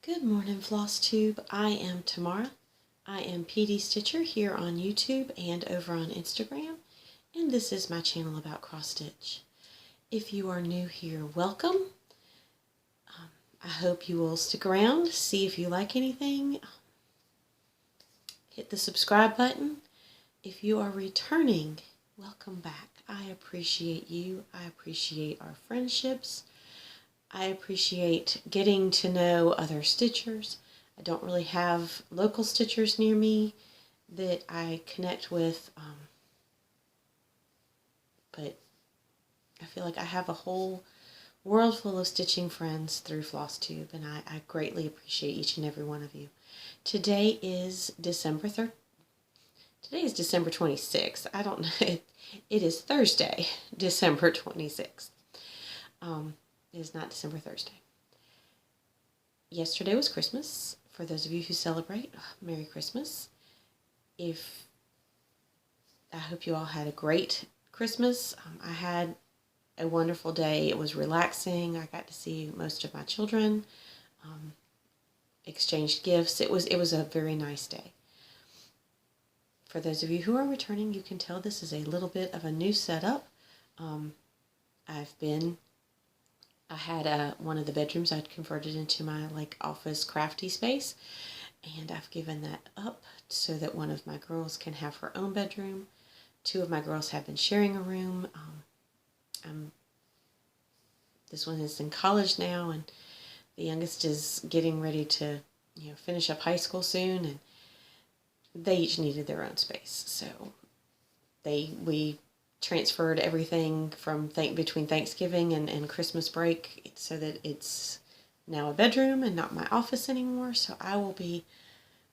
Good morning, Flosstube. I am Tamara. I am PD Stitcher here on YouTube and over on Instagram, and this is my channel about cross stitch. If you are new here, welcome. I hope you will stick around, see if you like anything. Hit the subscribe button. If you are returning, welcome back. I appreciate you. I appreciate our friendships. I appreciate getting to know other stitchers. I don't really have local stitchers near me that I connect with, but I feel like I have a whole world full of stitching friends through Flosstube, and I greatly appreciate each and every one of you. Today is December 3rd. Today is December 26th. I don't know. It is Thursday, December 26th. It is not December Thursday. Yesterday was Christmas. For those of you who celebrate, Merry Christmas. I hope you all had a great Christmas. I had a wonderful day. It was relaxing. I got to see most of my children, exchanged gifts. It was a very nice day. For those of you who are returning, you can tell this is a little bit of a new setup. I had one of the bedrooms I'd converted into my office crafty space, and I've given that up so that one of my girls can have her own bedroom. Two of my girls have been sharing a room. This one is in college now, and the youngest is getting ready to finish up high school soon, and they each needed their own space. So we transferred everything from between Thanksgiving and Christmas break so that it's now a bedroom and not my office anymore. So I will be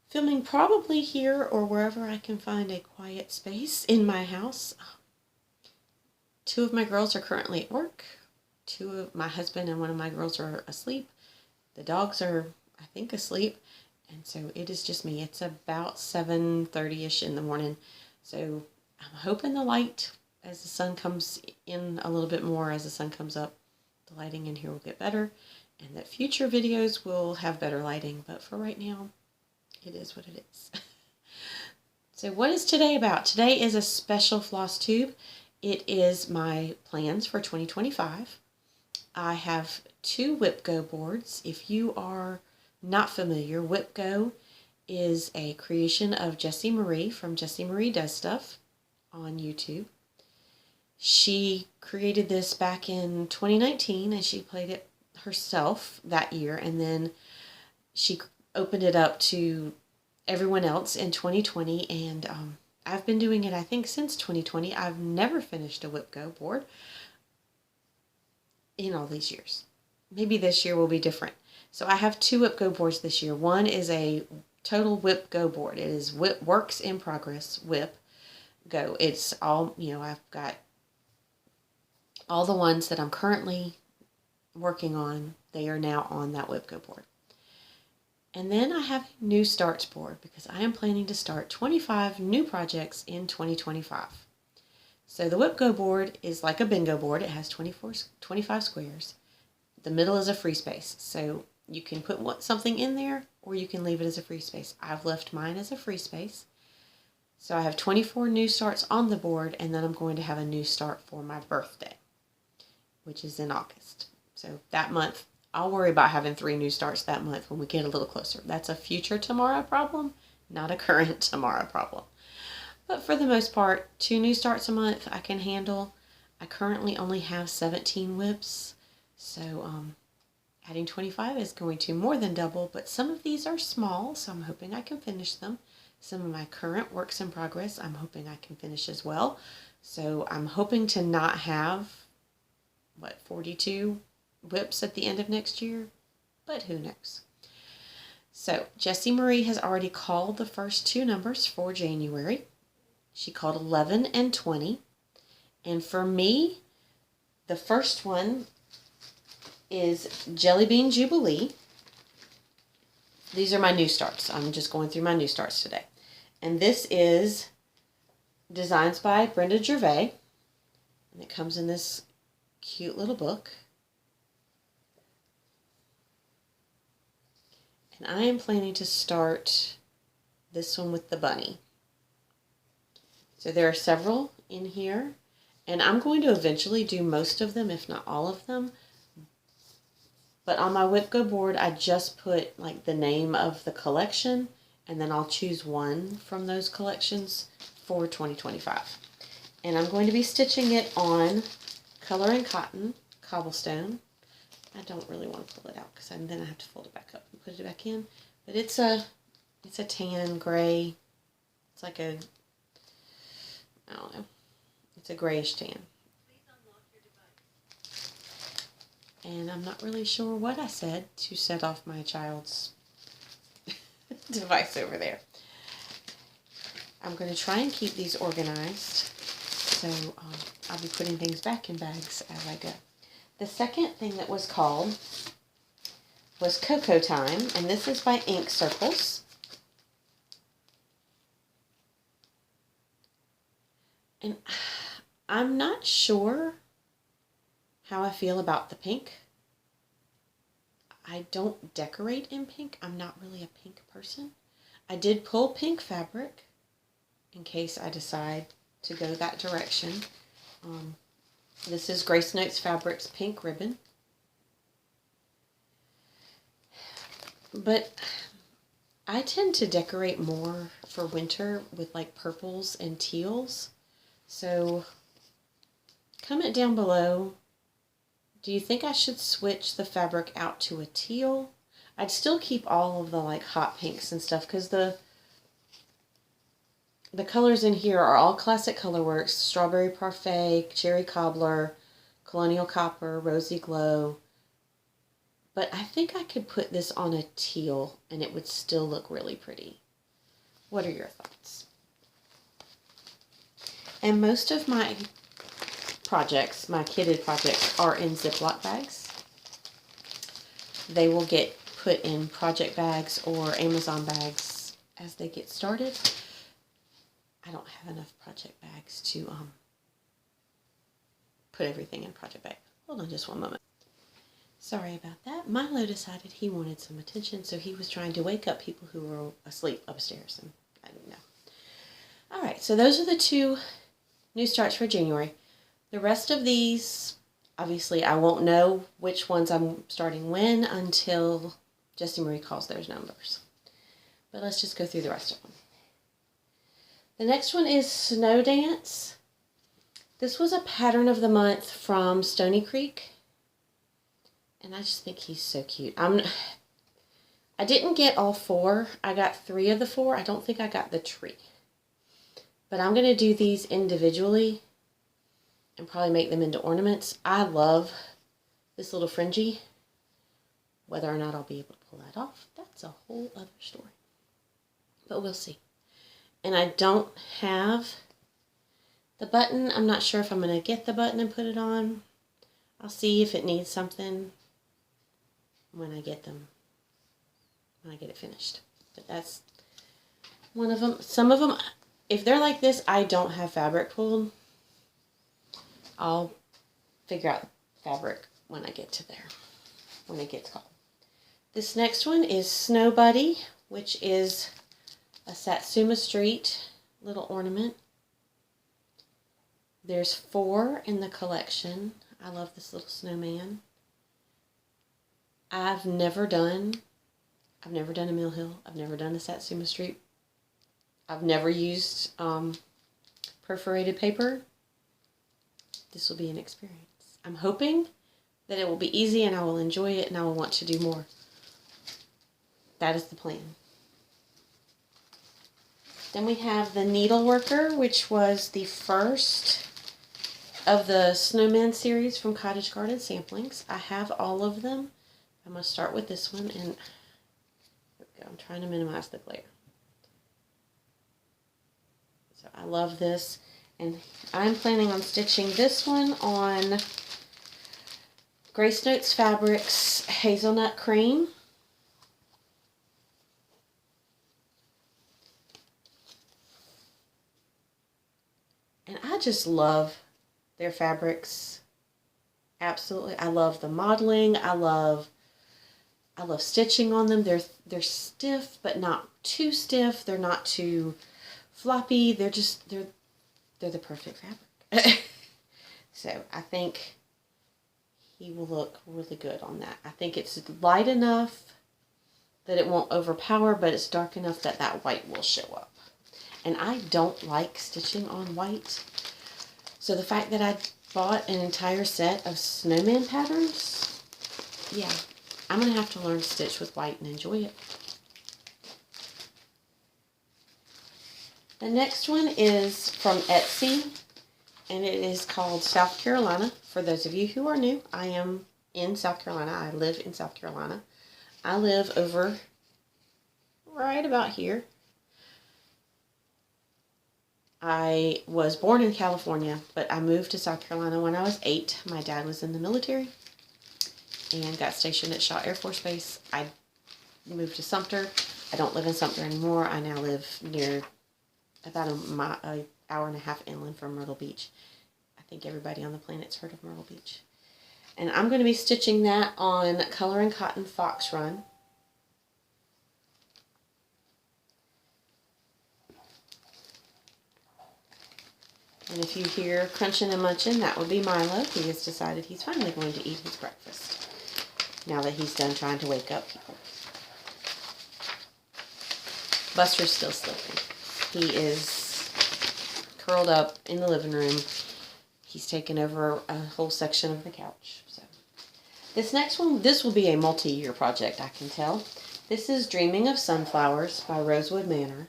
filming probably here or wherever I can find a quiet space in my house. Two of my girls are currently at work. My husband and one of my girls are asleep. The dogs are, I think, asleep. And so it is just me. It's about 7:30-ish in the morning. So I'm hoping the light, as the sun comes in a little bit more, as the sun comes up, the lighting in here will get better, and that future videos will have better lighting. But for right now, it is what it is. So what is today about? Today is a special Flosstube. It is my plans for 2025. I have two Whip Go boards. If you are not familiar, Whip Go is a creation of Jessie Marie from Jessie Marie Does Stuff on YouTube. She created this back in 2019, and she played it herself that year, and then she opened it up to everyone else in 2020, and I've been doing it, I think, since 2020. I've never finished a Whip Go board in all these years. Maybe this year will be different. So I have two Whip Go boards this year. One is a total Whip Go board. It is Works in Progress Whip Go. It's all, I've got all the ones that I'm currently working on. They are now on that Whip Go board. And then I have a new starts board because I am planning to start 25 new projects in 2025. So the Whip Go board is like a bingo board. It has 25 squares. The middle is a free space. So you can put something in there, or you can leave it as a free space. I've left mine as a free space. So I have 24 new starts on the board, and then I'm going to have a new start for my birthday, which is in August. So that month, I'll worry about having 3 new starts that month when we get a little closer. That's a future tomorrow problem, not a current tomorrow problem. But for the most part, 2 new starts a month I can handle. I currently only have 17 whips, so adding 25 is going to more than double, but some of these are small, so I'm hoping I can finish them. Some of my current works in progress, I'm hoping I can finish as well. So I'm hoping to not have, 42 whips at the end of next year? But who knows? So Jessie Marie has already called the first 2 numbers for January. She called 11 and 20. And for me, the first one is Jelly Bean Jubilee. These are my new starts. I'm just going through my new starts today. And this is Designs by Brenda Gervais. And it comes in this cute little book. And I am planning to start this one with the bunny. So there are several in here, and I'm going to eventually do most of them, if not all of them. But on my whip go board, I just put like the name of the collection, and then I'll choose one from those collections for 2025. And I'm going to be stitching it on Color and Cotton Cobblestone. I don't really want to pull it out because then I have to fold it back up and put it back in. But it's a tan gray. It's like a, I don't know. It's a grayish tan. And I'm not really sure what I said to set off my child's device over there. I'm going to try and keep these organized. So I'll be putting things back in bags as I go. The second thing that was called was Cocoa Time. And this is by Ink Circles. And I'm not sure how I feel about the pink. I don't decorate in pink. I'm not really a pink person. I did pull pink fabric in case I decide to go that direction. This is Grace Notes Fabrics Pink Ribbon. But I tend to decorate more for winter with like purples and teals. So comment down below. Do you think I should switch the fabric out to a teal? I'd still keep all of the like hot pinks and stuff because the colors in here are all classic colorworks: Strawberry Parfait, Cherry Cobbler, Colonial Copper, Rosy Glow. But I think I could put this on a teal and it would still look really pretty. What are your thoughts? And most of my projects, my kitted projects, are in Ziploc bags. They will get put in project bags or Amazon bags as they get started. I don't have enough project bags to put everything in project bag. Hold on just one moment. Sorry about that. Milo decided he wanted some attention, so he was trying to wake up people who were asleep upstairs, and I didn't know. Alright, so those are the two new starts for January. The rest of these, obviously, I won't know which ones I'm starting when until Jessie Marie calls those numbers. But let's just go through the rest of them. The next one is Snow Dance. This was a pattern of the month from Stony Creek. And I just think he's so cute. I didn't get all four. I got 3 of the 4. I don't think I got the tree. But I'm going to do these individually and probably make them into ornaments. I love this little fringy. Whether or not I'll be able to pull that off, that's a whole other story. But we'll see. And I don't have the button. I'm not sure if I'm going to get the button and put it on. I'll see if it needs something when I get them, when I get it finished. But that's one of them. Some of them, if they're like this, I don't have fabric pulled. I'll figure out fabric when I get to there, when it gets called. This next one is Snow Buddy, which is a Satsuma Street little ornament. There's 4 in the collection. I love this little snowman. I've never done a Mill Hill. I've never done a Satsuma Street. I've never used perforated paper. This will be an experience. I'm hoping that it will be easy and I will enjoy it and I will want to do more. That is the plan. Then we have the Needleworker, which was the first of the Snowman series from Cottage Garden Samplings. I have all of them. I'm going to start with this one, and here we go. I'm trying to minimize the glare. So I love this, and I'm planning on stitching this one on Grace Notes Fabrics Hazelnut Cream. And I just love their fabrics. Absolutely. I love the modeling. I love I love stitching on them. They're stiff, but not too stiff. They're not too floppy. They're the perfect fabric. So I think he will look really good on that. I think it's light enough that it won't overpower, but it's dark enough that that white will show up. And I don't like stitching on white. So the fact that I bought an entire set of snowman patterns, yeah, I'm going to have to learn to stitch with white and enjoy it. The next one is from Etsy, and it is called South Carolina. For those of you who are new, I am in South Carolina. I live in South Carolina. I live over right about here. I was born in California, but I moved to South Carolina when I was 8. My dad was in the military and got stationed at Shaw Air Force Base. I moved to Sumter. I don't live in Sumter anymore. I now live near about an hour and a half inland from Myrtle Beach. I think everybody on the planet's heard of Myrtle Beach. And I'm going to be stitching that on Color and Cotton Fox Run. And if you hear crunching and munching, that would be Milo. He has decided he's finally going to eat his breakfast now that he's done trying to wake up people. Buster's still sleeping. He is curled up in the living room. He's taken over a whole section of the couch. So this next one, this will be a multi-year project, I can tell. This is Dreaming of Sunflowers by Rosewood Manor.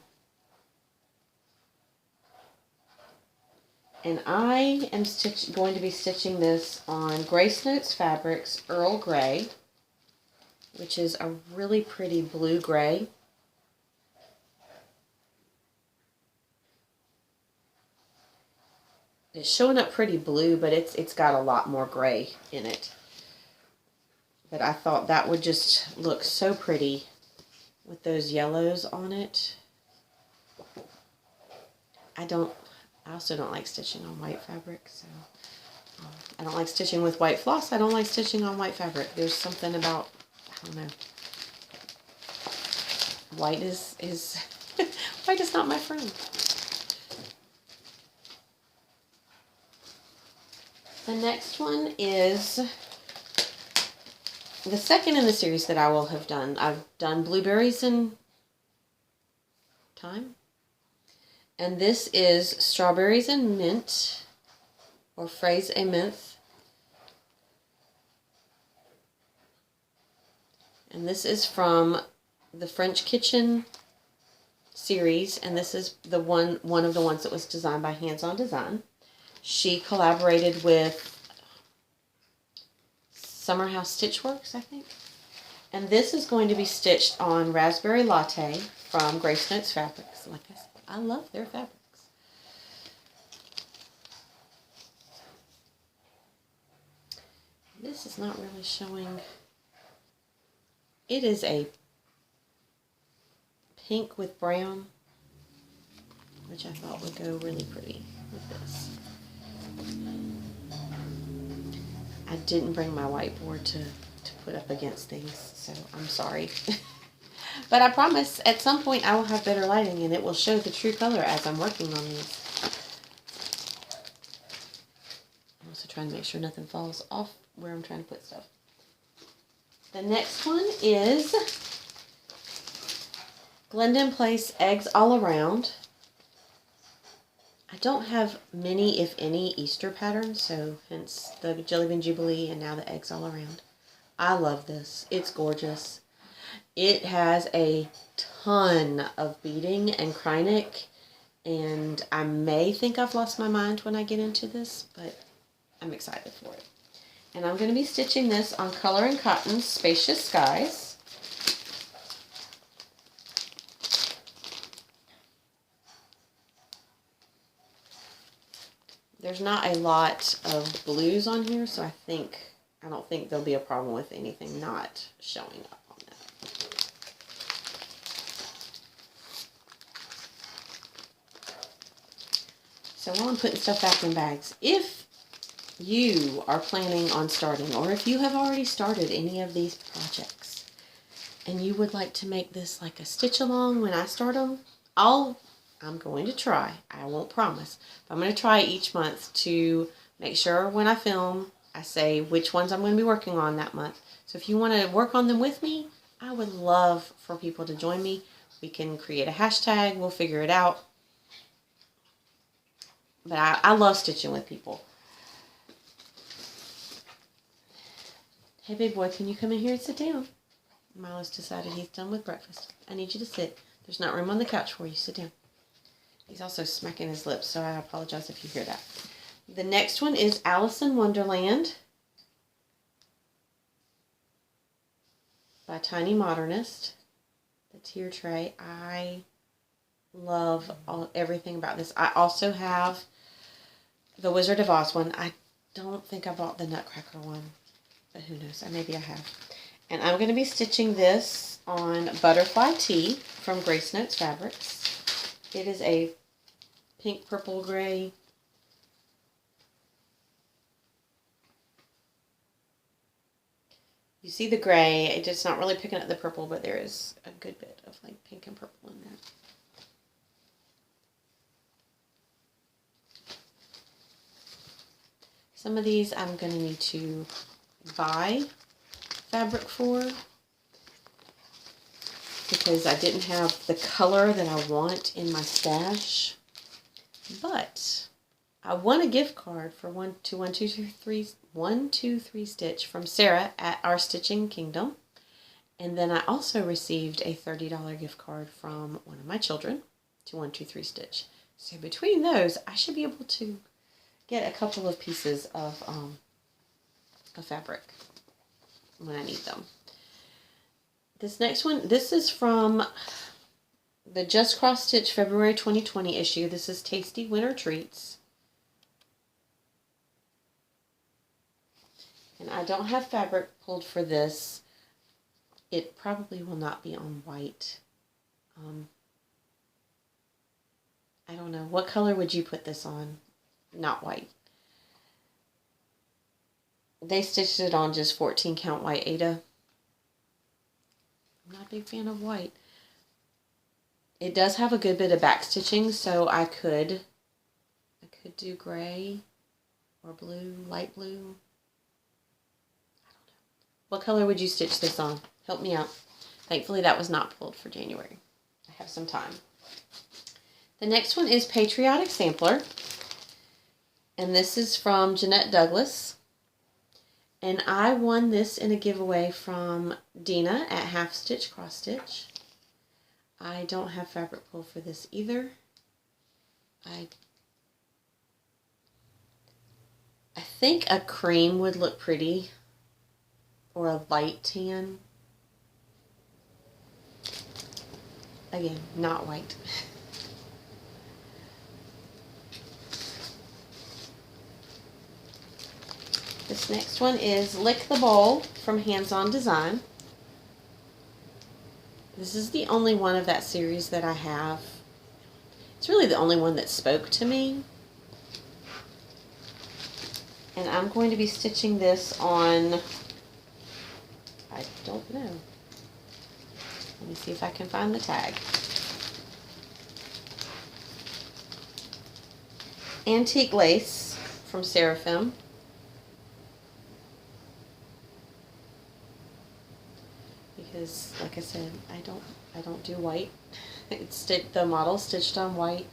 And I am going to be stitching this on Grace Notes Fabrics Earl Grey, which is a really pretty blue gray. It's showing up pretty blue, but it's got a lot more gray in it. But I thought that would just look so pretty with those yellows on it. I also don't like stitching on white fabric, so I don't like stitching with white floss. I don't like stitching on white fabric. There's something about, I don't know. White is white is not my friend. The next one is the second in the series that I will have done. I've done Blueberries in Time. And this is Strawberries and Mint, or Fraise et Menthe. And this is from the French Kitchen series, and this is the one of the ones that was designed by Hands On Design. She collaborated with Summer House Stitchworks, I think. And this is going to be stitched on Raspberry Latte from Grace Notes Fabrics. Like I said, I love their fabrics. This is not really showing. It is a pink with brown, which I thought would go really pretty with this. I didn't bring my whiteboard to put up against these, so I'm sorry. But I promise at some point I will have better lighting and it will show the true color as I'm working on these. I'm also trying to make sure nothing falls off where I'm trying to put stuff. The next one is Glendon Place Eggs All Around. I don't have many, if any, Easter patterns, so hence the Jelly Bean Jubilee and now the Eggs All Around. I love this. It's gorgeous. It has a ton of beading and Krynic, and I may think I've lost my mind when I get into this, but I'm excited for it. And I'm going to be stitching this on Color and Cotton Spacious Skies. There's not a lot of blues on here, so I don't think there'll be a problem with anything not showing up on that. So while I'm putting stuff back in bags, if you are planning on starting, or if you have already started any of these projects, and you would like to make this like a stitch along when I start them, I'm going to try. I won't promise. But I'm going to try each month to make sure when I film, I say which ones I'm going to be working on that month. So if you want to work on them with me, I would love for people to join me. We can create a hashtag. We'll figure it out. But I love stitching with people. Hey, big boy, can you come in here and sit down? Milo's decided he's done with breakfast. I need you to sit. There's not room on the couch for you. Sit down. He's also smacking his lips, so I apologize if you hear that. The next one is Alice in Wonderland by Tiny Modernist. The tier tray. I love everything about this. I also have the Wizard of Oz one. I don't think I bought the Nutcracker one, but who knows? Maybe I have. And I'm going to be stitching this on Butterfly Tea from Grace Notes Fabrics. It is a pink, purple, gray. You see the gray. It's not really picking up the purple, but there is a good bit of like pink and purple in there. Some of these I'm going to need to buy fabric for because I didn't have the color that I want in my stash. But I won a gift card for 123 Stitch from Sarah at Our Stitching Kingdom. And then I also received a $30 gift card from one of my children to 123 Stitch. So between those, I should be able to get a couple of pieces of fabric when I need them. This next one, this is from the Just Cross Stitch February 2020 issue. This is Tasty Winter Treats. And I don't have fabric pulled for this. It probably will not be on white. I don't know. What color would you put this on? Not white. They stitched it on just 14 count white Ada. I'm not a big fan of white. It does have a good bit of back stitching, so I could do gray or blue, light blue. I don't know. What color would you stitch this on? Help me out. Thankfully that was not pulled for January. I have some time. The next one is Patriotic Sampler. And this is from Jeanette Douglas. And I won this in a giveaway from Dina at Half Stitch Cross Stitch. I don't have fabric pull for this either. I think a cream would look pretty, or a light tan. Again, not white. This next one is Lick the Bowl from Hands On Design. This is the only one of that series that I have. It's really the only one that spoke to me. And I'm going to be stitching this on, I don't know. Let me see if I can find the tag. Antique Lace from Seraphim. Because, like I said, I don't do white. It's the model stitched on white,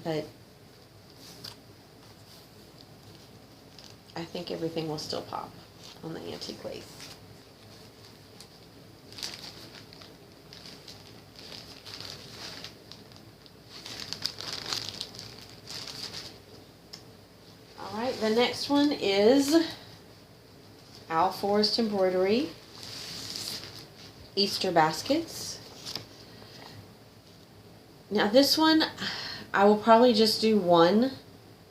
but I think everything will still pop on the antique lace. All right, the next one is Owl Forest Embroidery Easter Baskets. Now this one, I will probably just do one.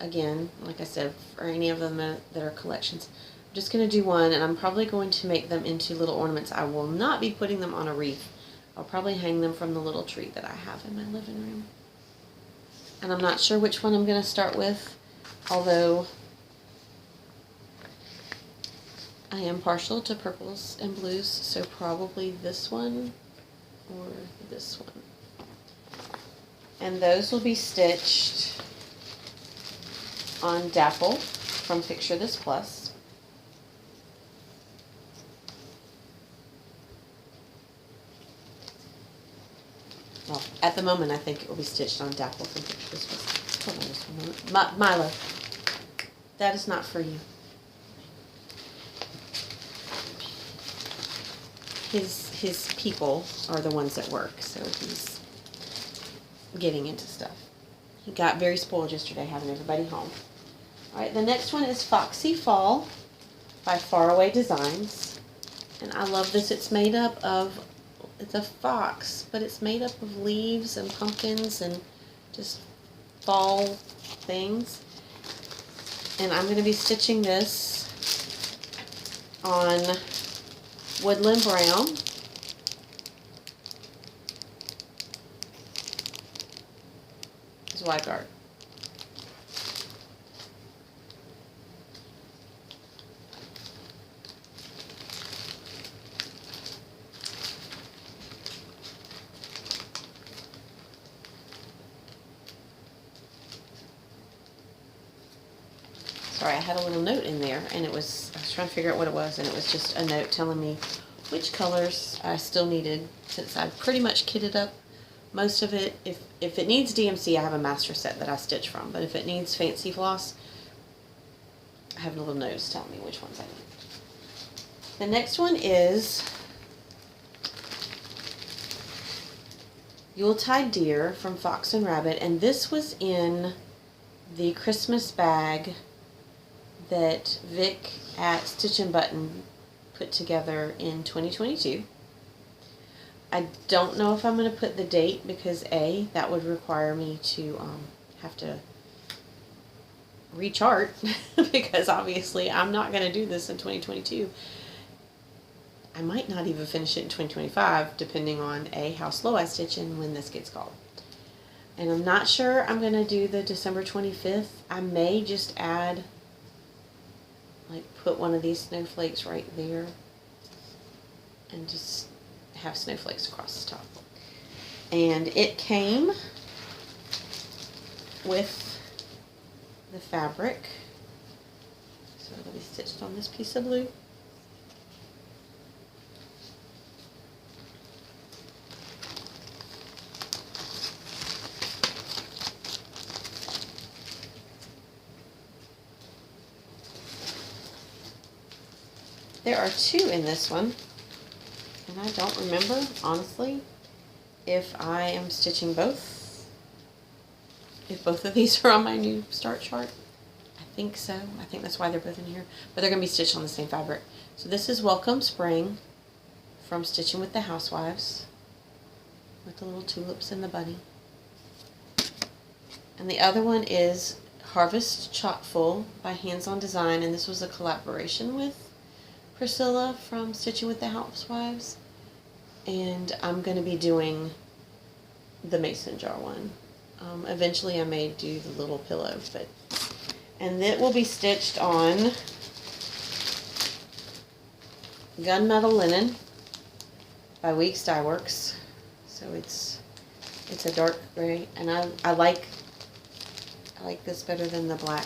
Again, like I said, for any of them that are collections, I'm just going to do one, and I'm probably going to make them into little ornaments. I will not be putting them on a wreath. I'll probably hang them from the little tree that I have in my living room. And I'm not sure which one I'm going to start with, although I am partial to purples and blues, so probably this one or this one. And those will be stitched on Dapple from Picture This Plus. Well, at the moment, I think it will be stitched on Dapple from Picture This Plus. Hold on just a moment. Milo, that is not for you. His people are the ones that work, so he's getting into stuff. He got very spoiled yesterday having everybody home. Alright, the next one is Foxy Fall by Faraway Designs. And I love this. It's made up of, it's a fox, but it's made up of leaves and pumpkins and just fall things. And I'm going to be stitching this on Woodland Brown. It's white art. Sorry, I had a little note in there, and I was trying to figure out what it was, and it was just a note telling me which colors I still needed, since I've pretty much kitted up most of it. If it needs DMC, I have a master set that I stitch from, but if it needs fancy floss, I have little notes telling me which ones I need. The next one is Yuletide Deer from Fox and Rabbit, and this was in the Christmas bag that Vic at Stitch and Button put together in 2022. I don't know if I'm going to put the date because A, that would require me to have to rechart because obviously I'm not going to do this in 2022. I might not even finish it in 2025 depending on A, how slow I stitch and when this gets called. And I'm not sure I'm going to do the December 25th. I may just add, like, put one of these snowflakes right there and just have snowflakes across the top. And it came with the fabric, so it'll be stitched on this piece of blue. There are two in this one, and I don't remember, honestly, if I am stitching both. If both of these are on my new start chart. I think so. I think that's why they're both in here. But they're going to be stitched on the same fabric. So this is Welcome Spring from Stitching with the Housewives, with the little tulips and the bunny. And the other one is Harvest Chockful by Hands On Design, and this was a collaboration with Priscilla from Stitching with the Housewives, and I'm going to be doing the mason jar one. Eventually I may do the little pillow, and it will be stitched on Gunmetal Linen by Weeks Dye Works. So it's a dark gray, and I like this better than the black.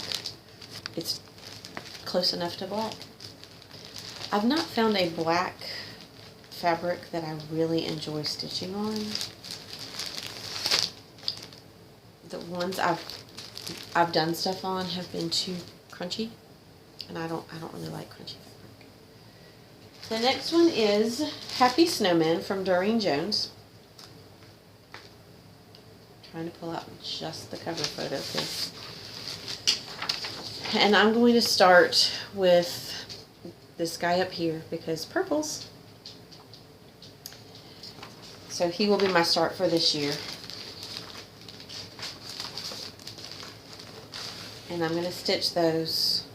It's close enough to black. I've not found a black fabric that I really enjoy stitching on. The ones I've done stuff on have been too crunchy, and I don't really like crunchy fabric. The next one is Happy Snowman from Doreen Jones. I'm trying to pull out just the cover photo, and I'm going to start with this guy up here because purples. So he will be my start for this year. And I'm going to stitch those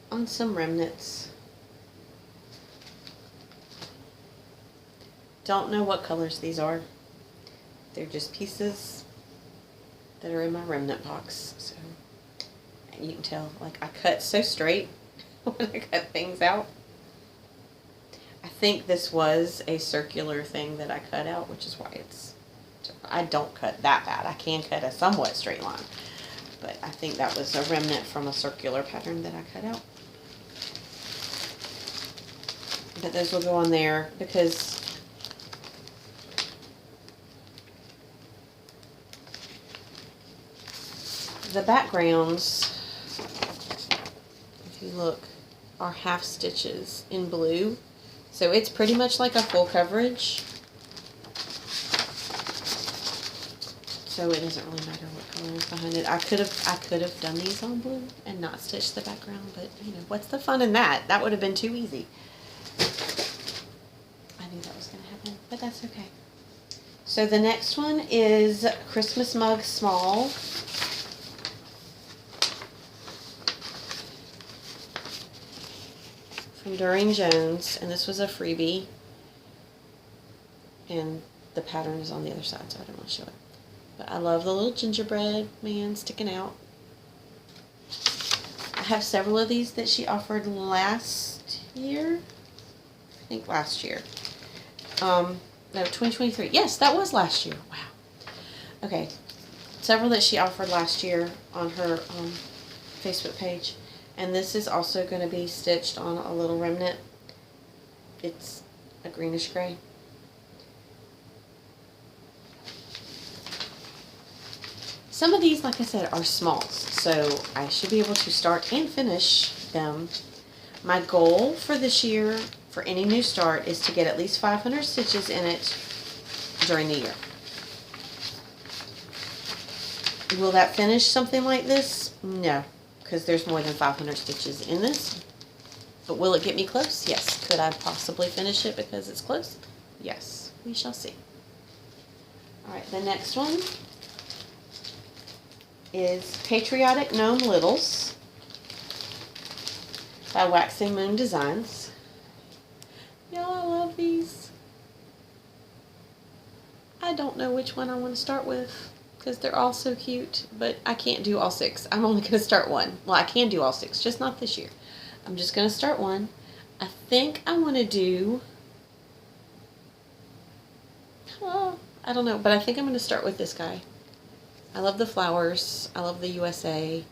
on some remnants. Don't know what colors these are. They're just pieces that are in my remnant box. So you can tell, like, I cut so straight when I cut things out. I think this was a circular thing that I cut out, which is why it's, I don't cut that bad. I can cut a somewhat straight line, but I think that was a remnant from a circular pattern that I cut out. But those will go on there because the backgrounds, if you look, are half stitches in blue. So it's pretty much like a full coverage. So it doesn't really matter what color is behind it. I could have done these on blue and not stitched the background, but you know, what's the fun in that? That would have been too easy. I knew that was going to happen, but that's okay. So the next one is Christmas Mug Small. From Doreen Jones, and this was a freebie. And the pattern is on the other side, so I don't want to show it. But I love the little gingerbread man sticking out. I have several of these that she offered last year. I think last year. No, 2023. Yes, that was last year. Wow. Okay. Several that she offered last year on her Facebook page. And this is also going to be stitched on a little remnant. It's a greenish gray. Some of these, like I said, are smalls, so I should be able to start and finish them. My goal for this year, for any new start, is to get at least 500 stitches in it during the year. Will that finish something like this? No, because there's more than 500 stitches in this. But will it get me close? Yes. Could I possibly finish it because it's close? Yes. We shall see. Alright, the next one is Patriotic Gnome Littles by Waxing Moon Designs. Y'all, I love these. I don't know which one I want to start with because they're all so cute, but I can't do all 6. I'm only going to start one. Well, I can do all 6, just not this year. I'm just going to start one. I think I want to do, I don't know, but I think I'm going to start with this guy. I love the flowers. I love the USA.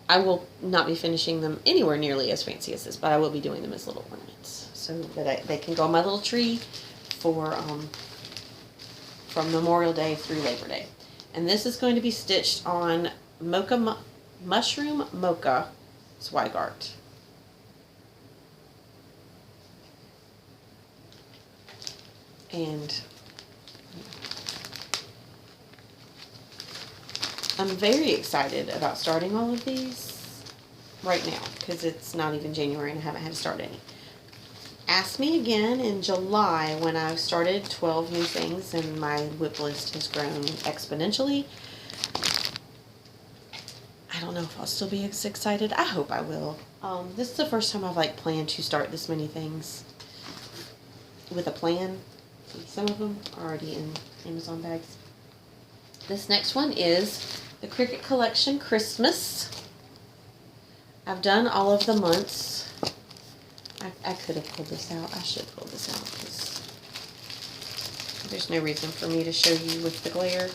I will not be finishing them anywhere nearly as fancy as this, but I will be doing them as little ornaments so that they can go on my little tree for from Memorial Day through Labor Day. And this is going to be stitched on Mushroom Mocha Zweigart. And I'm very excited about starting all of these right now because it's not even January and I haven't had to start any. Ask me again in July when I've started 12 new things and my whip list has grown exponentially. I don't know if I'll still be as excited. I hope I will. This is the first time I've planned to start this many things with a plan. Some of them are already in Amazon bags. This next one is the Cricut Collection Christmas. I've done all of the months. I could have pulled this out. I should pull this out because there's no reason for me to show you with the glare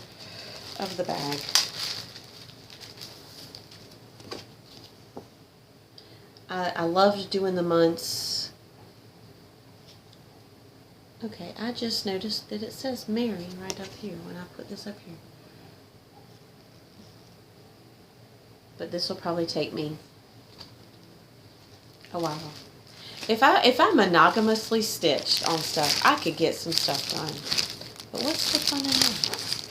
of the bag. I loved doing the months. Okay, I just noticed that it says Mary right up here when I put this up here. But this will probably take me a while. If I monogamously stitched on stuff, I could get some stuff done. But what's the fun in that?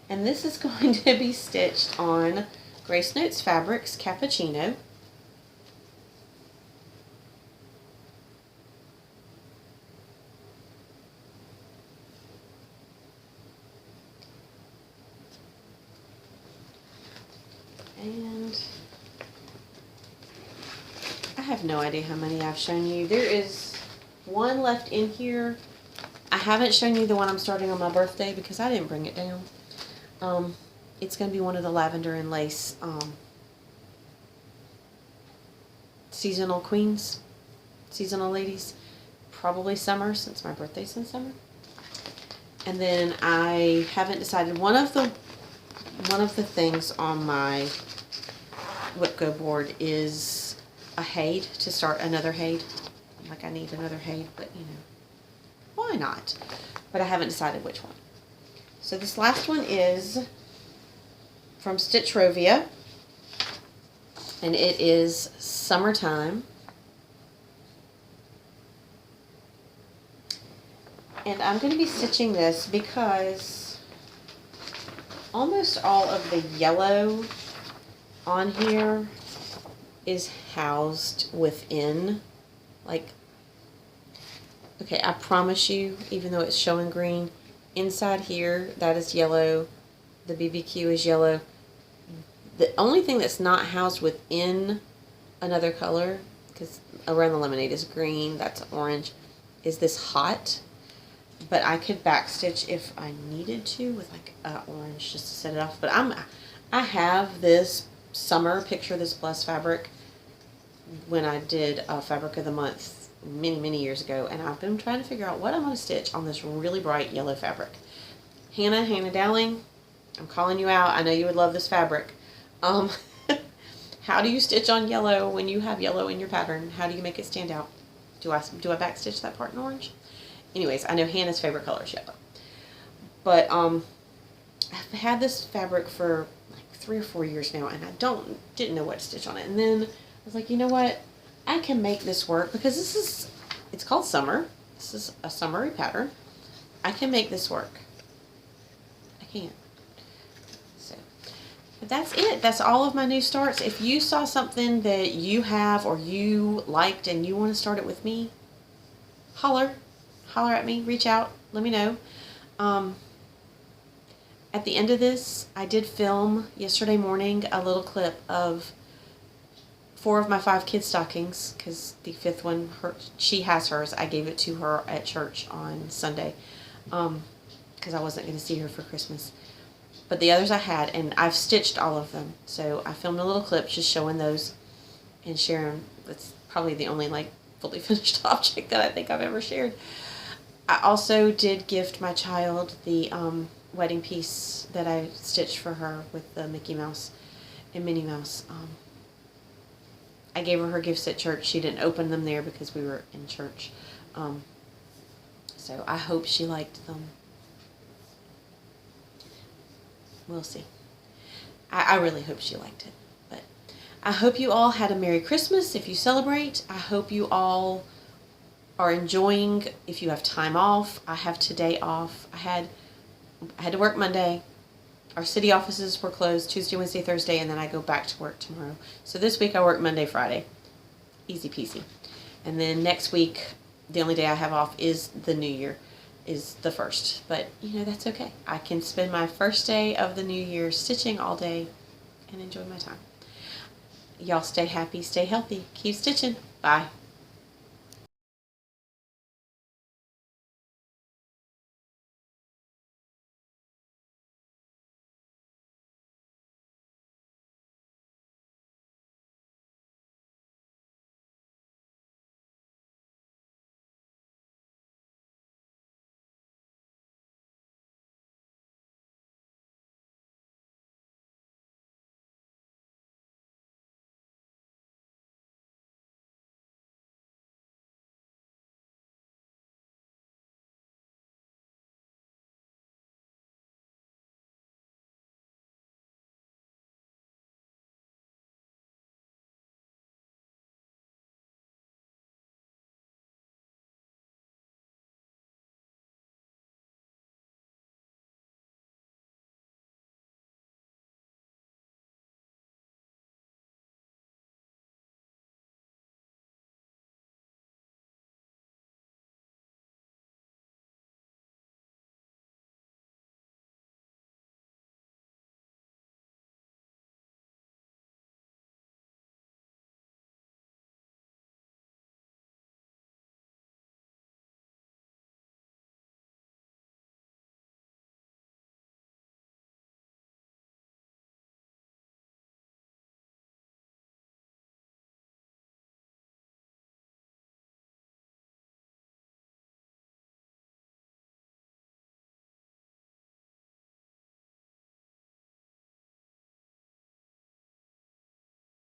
And this is going to be stitched on Grace Notes Fabrics Cappuccino. And I have no idea how many I've shown you. There is one left in here. I haven't shown you the one I'm starting on my birthday because I didn't bring it down. It's going to be one of the lavender and lace seasonal queens, seasonal ladies. Probably summer, since my birthday's in summer. And then I haven't decided. One of the things on my whip go board is a Haid, to start another Haid. Like, I need another Haid, but you know, why not? But I haven't decided which one. So this last one is from Stitchrovia, and it is Summertime. And I'm going to be stitching this because almost all of the yellow on here is housed within, like, okay, I promise you, even though it's showing green, inside here, that is yellow, the BBQ is yellow. The only thing that's not housed within another color, because around the lemonade is green, that's orange, is this hot. But I could backstitch if I needed to with like orange just to set it off. But I have this summer picture, this Blessed fabric, when I did a Fabric of the Month many years ago, and I've been trying to figure out what I'm going to stitch on this really bright yellow fabric. Hannah Dowling, I'm calling you out. I know you would love this fabric. How do you stitch on yellow when you have yellow in your pattern? How do you make it stand out? Do I backstitch that part in orange? Anyways, I know Hannah's favorite color is yellow. But I've had this fabric for like 3 or 4 years now, and I didn't know what to stitch on it. And then I was like, you know what? I can make this work because it's called summer. This is a summery pattern. I can make this work. I can. So, but that's it. That's all of my new starts. If you saw something that you have or you liked and you want to start it with me, holler at me, reach out, let me know. At the end of this, I did film yesterday morning a little clip of 4 of my 5 kids' stockings, because the 5th one, she has hers. I gave it to her at church on Sunday, because I wasn't going to see her for Christmas. But the others I had, and I've stitched all of them. So I filmed a little clip just showing those and sharing. That's probably the only like fully finished object that I think I've ever shared. I also did gift my child the wedding piece that I stitched for her with the Mickey Mouse and Minnie Mouse. I gave her gifts at church. She didn't open them there because we were in church. So I hope she liked them. We'll see. I really hope she liked it. But I hope you all had a Merry Christmas if you celebrate. I hope you all are enjoying if you have time off. I have today off. I had to work Monday. Our city offices were closed Tuesday, Wednesday, Thursday, and then I go back to work tomorrow. So this week I work Monday, Friday. Easy peasy. And then next week, the only day I have off is the New Year, is the 1st. But, you know, that's okay. I can spend my first day of the New Year stitching all day and enjoy my time. Y'all stay happy, stay healthy, keep stitching. Bye.